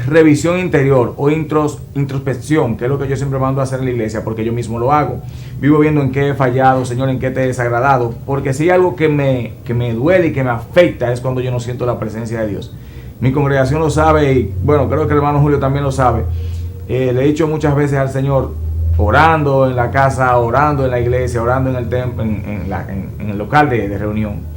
revisión interior o introspección, que es lo que yo siempre mando a hacer en la iglesia, porque yo mismo lo hago. Vivo viendo en qué he fallado, Señor, en qué te he desagradado, porque si hay algo que me duele y que me afecta es cuando yo no siento la presencia de Dios. Mi congregación lo sabe y bueno, creo que el hermano Julio también lo sabe. Le he dicho muchas veces al Señor, orando en la casa, orando en la iglesia, orando en el templo, en el local de reunión,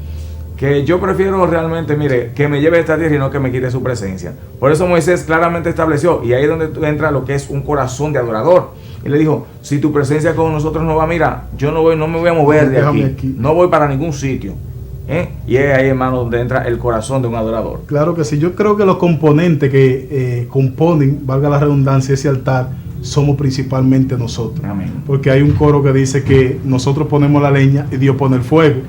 que yo prefiero realmente, mire, que me lleve esta tierra y no que me quite su presencia. Por eso Moisés claramente estableció, y ahí es donde entra lo que es un corazón de adorador. Y le dijo, si tu presencia con nosotros no va, mira, yo no me voy a mover de aquí, no voy para ningún sitio. Y es ahí, hermano, donde entra el corazón de un adorador. Claro que sí, yo creo que los componentes que componen, valga la redundancia, ese altar, somos principalmente nosotros. Amén. Porque hay un coro que dice que nosotros ponemos la leña y Dios pone el fuego.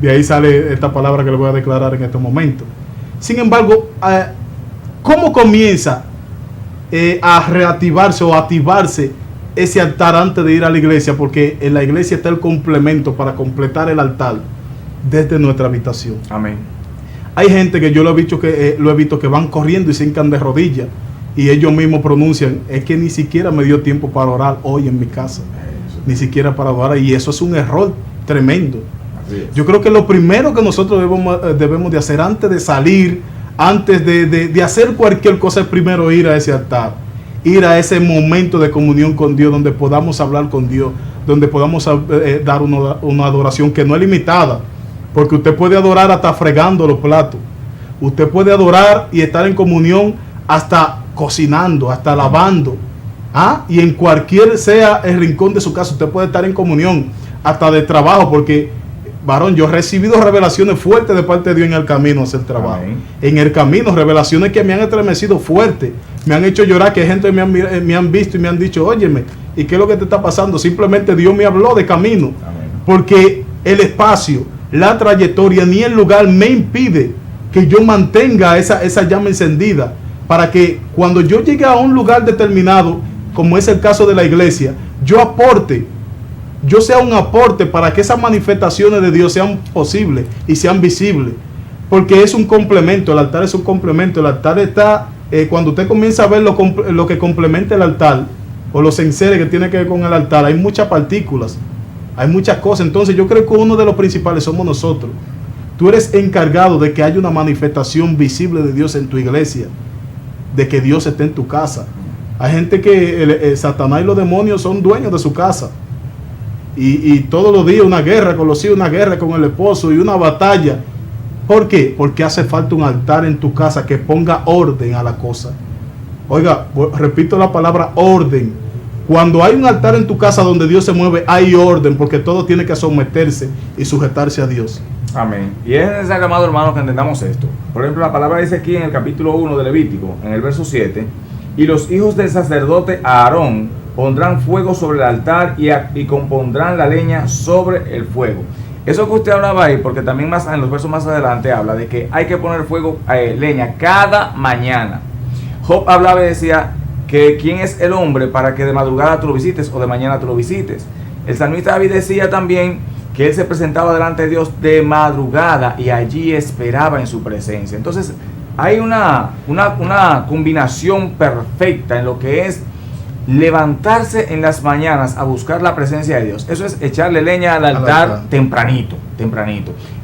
De ahí sale esta palabra que le voy a declarar en este momento. Sin embargo, ¿cómo comienza a reactivarse o activarse ese altar antes de ir a la iglesia? Porque en la iglesia está el complemento para completar el altar desde nuestra habitación. Amén. Hay gente que yo lo he visto que van corriendo y se hincan de rodillas y ellos mismos pronuncian, es que ni siquiera me dio tiempo para orar hoy en mi casa, ni siquiera para orar, y eso es un error tremendo. Yo creo que lo primero que nosotros debemos de hacer antes de salir, antes de hacer cualquier cosa, es primero ir a ese altar, ir a ese momento de comunión con Dios, donde podamos hablar con Dios, donde podamos dar una adoración que no es limitada, porque usted puede adorar hasta fregando los platos, usted puede adorar y estar en comunión hasta cocinando, hasta lavando, y en cualquier sea el rincón de su casa usted puede estar en comunión, hasta de trabajo, porque varón, yo he recibido revelaciones fuertes de parte de Dios en el camino a hacer trabajo. Amén. En el camino, revelaciones que me han estremecido fuerte, me han hecho llorar, que gente me han visto y me han dicho, óyeme, ¿y qué es lo que te está pasando? Simplemente Dios me habló de camino. Amén. Porque el espacio, la trayectoria, ni el lugar me impide que yo mantenga esa llama encendida, para que cuando yo llegue a un lugar determinado, como es el caso de la iglesia, yo sea un aporte para que esas manifestaciones de Dios sean posibles y sean visibles, porque es un complemento. El altar es un complemento. El altar está, cuando usted comienza a ver lo que complementa el altar, o los enseres que tiene que ver con el altar, hay muchas partículas, hay muchas cosas. Entonces yo creo que uno de los principales somos nosotros. Tú eres encargado de que haya una manifestación visible de Dios en tu iglesia, de que Dios esté en tu casa. Hay gente que Satanás y los demonios son dueños de su casa. Y todos los días una guerra con los hijos, una guerra con el esposo y una batalla. ¿Por qué? Porque hace falta un altar en tu casa que ponga orden a la cosa. Oiga, repito la palabra orden. Cuando hay un altar en tu casa donde Dios se mueve, hay orden, porque todo tiene que someterse y sujetarse a Dios. Amén. Y es necesario, amado hermano, que entendamos esto. Por ejemplo, la palabra dice aquí en el capítulo 1 de Levítico, en el verso 7, y los hijos del sacerdote Aarón pondrán fuego sobre el altar y compondrán la leña sobre el fuego. Eso que usted hablaba ahí, porque también más en los versos más adelante habla de que hay que poner fuego, leña cada mañana. Job hablaba y decía que quién es el hombre para que de madrugada tú lo visites o de mañana tú lo visites. El salmista David decía también que él se presentaba delante de Dios de madrugada y allí esperaba en su presencia. Entonces hay una combinación perfecta en lo que es levantarse en las mañanas a buscar la presencia de Dios. Eso es echarle leña al altar tempranito.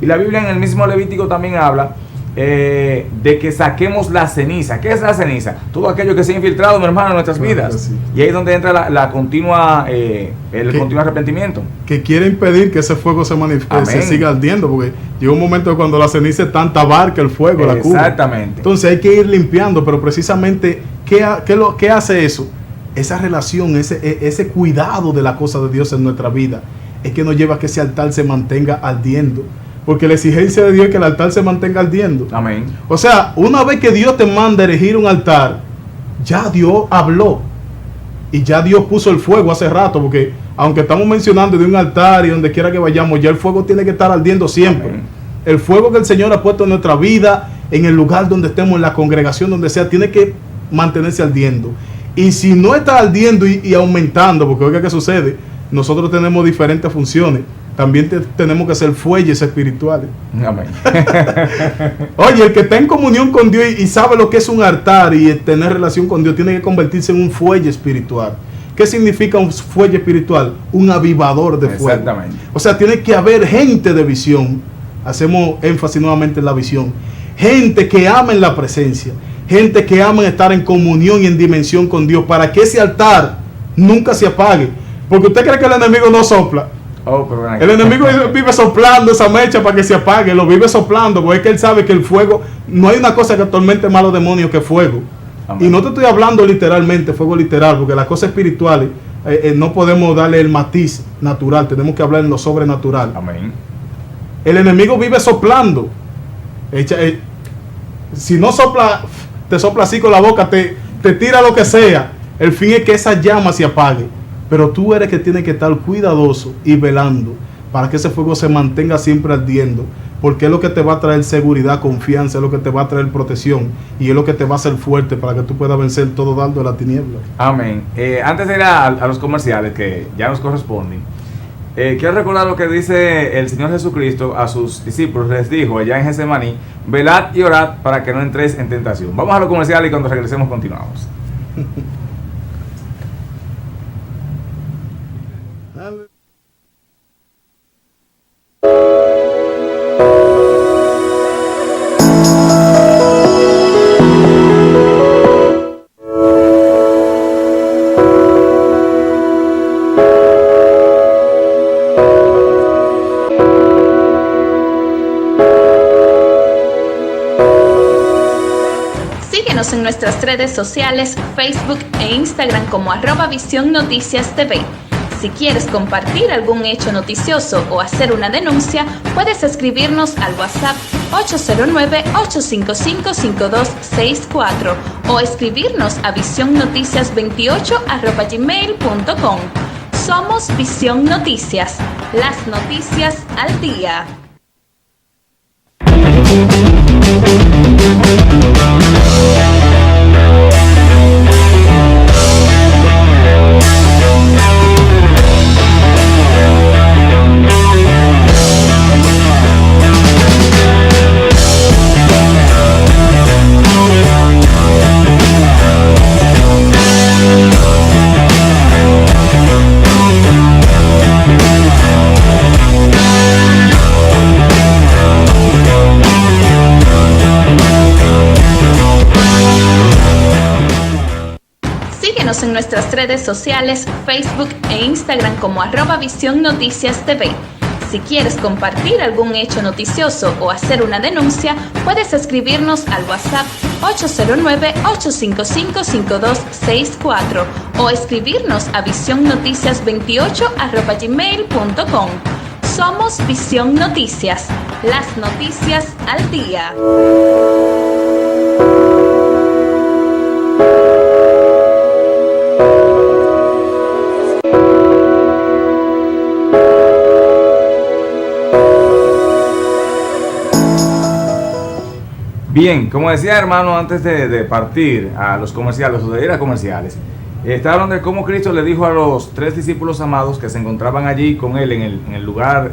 Y la Biblia en el mismo Levítico también habla de que saquemos la ceniza. ¿Qué es la ceniza? Todo aquello que se ha infiltrado, mi hermano, en nuestras vidas. Sí. Y ahí es donde entra el continuo arrepentimiento. Que quiere impedir que ese fuego se manifieste, se siga ardiendo, porque llega un momento cuando la ceniza es tanta abarca el fuego, la cubre. Exactamente. Entonces hay que ir limpiando, pero precisamente, ¿qué hace eso? Esa relación, ese cuidado de la cosa de Dios en nuestra vida, es que nos lleva a que ese altar se mantenga ardiendo. Porque la exigencia de Dios es que el altar se mantenga ardiendo. Amén. O sea, una vez que Dios te manda a erigir un altar, ya Dios habló. Y ya Dios puso el fuego hace rato. Porque aunque estamos mencionando de un altar y donde quiera que vayamos, ya el fuego tiene que estar ardiendo siempre. Amén. El fuego que el Señor ha puesto en nuestra vida, en el lugar donde estemos, en la congregación, donde sea, tiene que mantenerse ardiendo. Y si no está ardiendo y aumentando, porque oiga qué sucede, nosotros tenemos diferentes funciones. También tenemos que ser fuelles espirituales. Amén. Oye, el que está en comunión con Dios y sabe lo que es un altar y tener relación con Dios, tiene que convertirse en un fuelle espiritual. ¿Qué significa un fuelle espiritual? Un avivador de fuego. Exactamente. O sea, tiene que haber gente de visión. Hacemos énfasis nuevamente en la visión. Gente que ama en la presencia. Gente que ama estar en comunión y en dimensión con Dios, para que ese altar nunca se apague. Porque usted cree que el enemigo no sopla. Oh, pero El enemigo vive soplando esa mecha para que se apague, lo vive soplando, porque es que él sabe que el fuego, no hay una cosa que atormente más a los demonios que fuego. Amén. Y no te estoy hablando literalmente, fuego literal, porque las cosas espirituales no podemos darle el matiz natural, tenemos que hablar en lo sobrenatural. Amén. El enemigo vive soplando. Si no sopla, te sopla así con la boca, te tira lo que sea. El fin es que esa llama se apague. Pero tú eres que tienes que estar cuidadoso y velando para que ese fuego se mantenga siempre ardiendo, porque es lo que te va a traer seguridad, confianza, es lo que te va a traer protección y es lo que te va a hacer fuerte para que tú puedas vencer todo dardo de la tiniebla. Amén. Antes de ir a los comerciales que ya nos corresponden, quiero recordar lo que dice el Señor Jesucristo a sus discípulos. Les dijo allá en Getsemaní: velad y orad para que no entréis en tentación. Vamos a los comerciales y cuando regresemos continuamos. Síguenos en nuestras redes sociales, Facebook e Instagram como @Visión Noticias TV. Si quieres compartir algún hecho noticioso o hacer una denuncia, puedes escribirnos al WhatsApp 809-855-5264 o escribirnos a visionnoticias28@gmail.com. Somos Visión Noticias, las noticias al día. Síguenos en nuestras redes sociales, Facebook e Instagram como @Visión Noticias TV. Si quieres compartir algún hecho noticioso o hacer una denuncia, puedes escribirnos al WhatsApp 809-855-5264 o escribirnos a visionnoticias28@gmail.com. Somos Visión Noticias, las noticias al día. Bien, como decía hermano antes de partir a los comerciales o de ir a comerciales, está hablando de cómo Cristo le dijo a los 3 discípulos amados que se encontraban allí con él en el lugar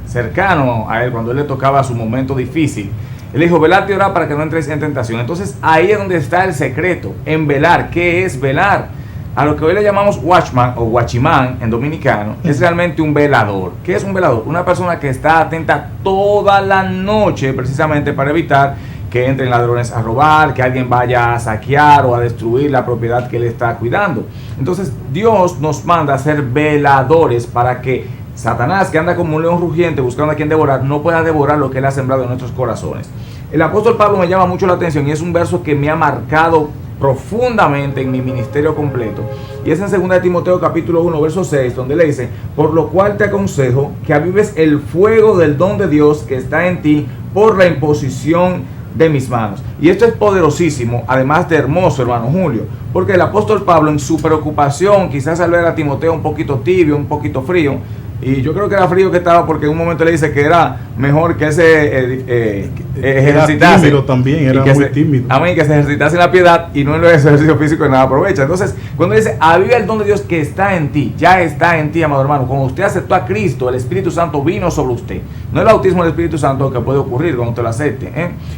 cercano a él cuando él le tocaba su momento difícil. Él dijo: velad y orad para que no entréis en tentación. Entonces ahí es donde está el secreto, en velar. ¿Qué es velar? A lo que hoy le llamamos watchman o guachimán en dominicano, es realmente un velador. ¿Qué es un velador? Una persona que está atenta toda la noche precisamente para evitar que entren ladrones a robar, que alguien vaya a saquear o a destruir la propiedad que él está cuidando. Entonces Dios nos manda a ser veladores para que Satanás, que anda como un león rugiente buscando a quien devorar, no pueda devorar lo que él ha sembrado en nuestros corazones. El apóstol Pablo me llama mucho la atención y es un verso que me ha marcado profundamente en mi ministerio completo, y es en 2 de Timoteo capítulo 1 verso 6, donde le dice: por lo cual te aconsejo que avives el fuego del don de Dios que está en ti por la imposición de mis manos. Y esto es poderosísimo, además de hermoso, hermano Julio, porque el apóstol Pablo, en su preocupación, quizás al ver a Timoteo un poquito tibio, un poquito frío, y yo creo que era frío que estaba, porque en un momento le dice que era mejor que se ejercitase. Era tímido también, era muy tímido. Amén, que se ejercitase en la piedad y no en los ejercicios físicos, nada aprovecha. Entonces, cuando dice, aviva el don de Dios que está en ti, ya está en ti, amado hermano. Cuando usted aceptó a Cristo, el Espíritu Santo vino sobre usted. No el bautismo del Espíritu Santo que puede ocurrir cuando usted lo acepte,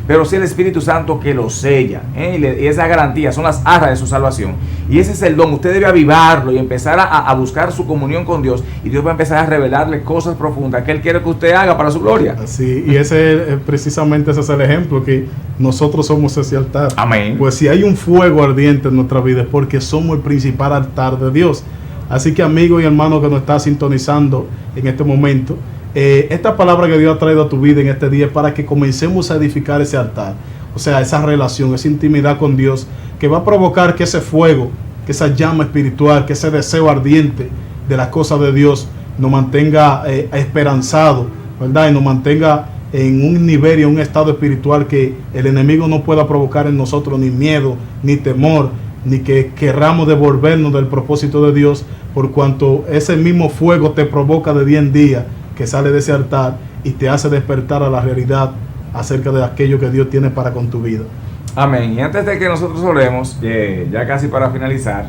pero sí el Espíritu Santo que lo sella, y esa garantía son las arras de su salvación. Y ese es el don. Usted debe avivarlo y empezar a buscar su comunión con Dios, y Dios va a empezar a revelarle cosas profundas que Él quiere que usted haga para su gloria. Así, y precisamente ese es el ejemplo, que nosotros somos ese altar. Amén. Pues si hay un fuego ardiente en nuestra vida es porque somos el principal altar de Dios. Así que, amigo y hermano que nos está sintonizando en este momento, esta palabra que Dios ha traído a tu vida en este día es para que comencemos a edificar ese altar, o sea, esa relación, esa intimidad con Dios, que va a provocar que ese fuego, que esa llama espiritual, que ese deseo ardiente de las cosas de Dios nos mantenga esperanzado, ¿verdad? Y nos mantenga en un nivel y en un estado espiritual que el enemigo no pueda provocar en nosotros ni miedo, ni temor, ni que querramos devolvernos del propósito de Dios, por cuanto ese mismo fuego te provoca de día en día, que sale de ese altar y te hace despertar a la realidad acerca de aquello que Dios tiene para con tu vida. Amén. Y antes de que nosotros oremos, ya casi para finalizar,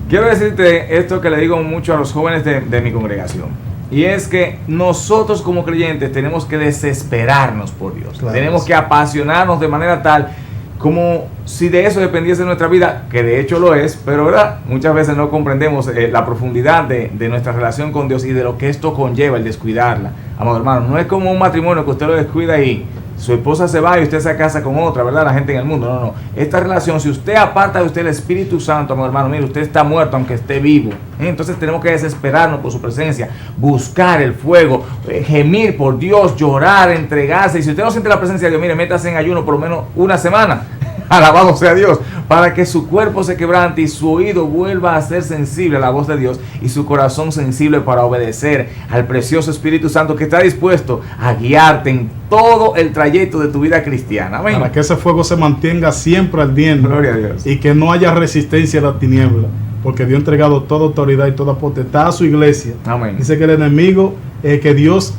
quiero decirte esto que le digo mucho a los jóvenes de mi congregación. Y es que nosotros como creyentes tenemos que desesperarnos por Dios. Claro, tenemos que apasionarnos de manera tal como si de eso dependiese nuestra vida, que de hecho lo es, pero ¿verdad? Muchas veces no comprendemos la profundidad de nuestra relación con Dios y de lo que esto conlleva, el descuidarla. Amado hermano, no es como un matrimonio que usted lo descuida y su esposa se va y usted se casa con otra, ¿verdad? La gente en el mundo, no. Esta relación, si usted aparta de usted el Espíritu Santo, amado hermano, mire, usted está muerto aunque esté vivo. Entonces tenemos que desesperarnos por su presencia, buscar el fuego, gemir por Dios, llorar, entregarse. Y si usted no siente la presencia de Dios, mire, métase en ayuno por lo menos una semana. Alabado sea Dios, para que su cuerpo se quebrante y su oído vuelva a ser sensible a la voz de Dios y su corazón sensible para obedecer al precioso Espíritu Santo que está dispuesto a guiarte en todo el trayecto de tu vida cristiana. Amén. Para que ese fuego se mantenga siempre ardiendo. Gloria a Dios. Y que no haya resistencia a la tiniebla, porque Dios ha entregado toda autoridad y toda potestad a su iglesia. Amén. Dice que el enemigo, que Dios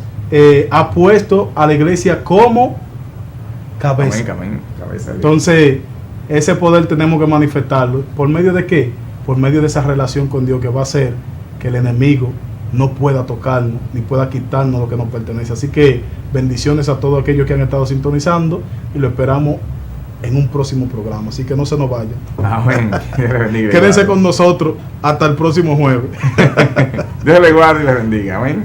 ha puesto a la iglesia como cabeza. Amén, amén. Cabeza. Entonces, ese poder tenemos que manifestarlo. ¿Por medio de qué? Por medio de esa relación con Dios, que va a hacer que el enemigo no pueda tocarnos ni pueda quitarnos lo que nos pertenece. Así que bendiciones a todos aquellos que han estado sintonizando y lo esperamos en un próximo programa. Así que no se nos vayan. Amén. Quédense con nosotros hasta el próximo jueves. Dios le guarde y le bendiga. Amén.